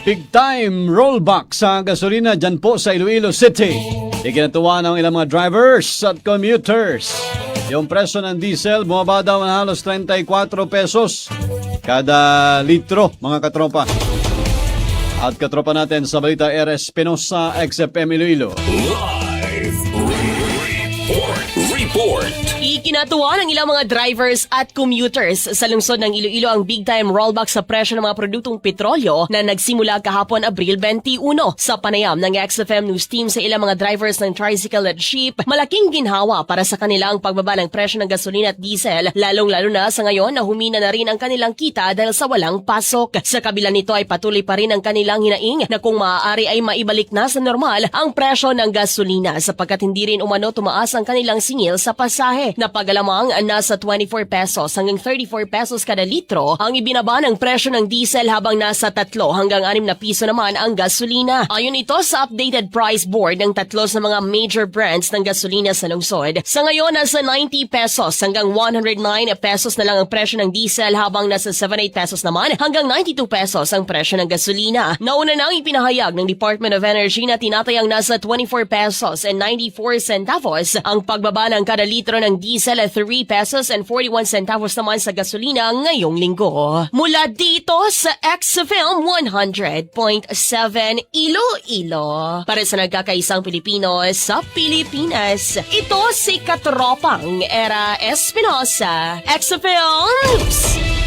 Big time rollback sa gasolina dyan po sa Iloilo City. Ikinatuwa ng ilang mga drivers at commuters. Yung presyo ng diesel bumaba daw ng halos 34 pesos kada litro, mga katropa. At katropa natin sa balita, RS Penosa, XFM Iloilo. Live report. Ikinatuwa ng ilang mga drivers at commuters sa lungsod ng Iloilo ang big time rollback sa presyo ng mga produktong petrolyo na nagsimula kahapon Abril 21. Sa panayam ng XFM News Team sa ilang mga drivers ng tricycle at jeep, malaking ginhawa para sa kanilang pagbaba ng presyo ng gasolina at diesel, lalong-lalo na sa ngayon na humina na rin ang kanilang kita dahil sa walang pasok. Sa kabila nito ay patuloy pa rin ang kanilang hinaing na kung maaari ay maibalik na sa normal ang presyo ng gasolina sapagkat hindi rin umano tumaas ang kanilang singil sa pasahe. Napagalamang nasa 24 pesos hanggang 34 pesos kada litro ang ibinaba ng presyo ng diesel habang nasa 3 hanggang 6 na piso naman ang gasolina. Ayon ito sa updated price board ng tatlo sa mga major brands ng gasolina sa lungsod. Sa ngayon nasa 90 pesos hanggang 109 pesos na lang ang presyo ng diesel habang nasa 78 pesos naman hanggang 92 pesos ang presyo ng gasolina. Nauna nang ipinahayag ng Department of Energy na tinatayang nasa 24 pesos and 94 centavos ang pagbaba ng kada litro ng diesel at 3 pesos and 41 centavos naman sa gasolina ngayong linggo. Mula dito sa XFM 100.7 Iloilo. Para sa nagkakaisang Pilipino sa Pilipinas, ito si Katropang Era Espinosa. XFM News.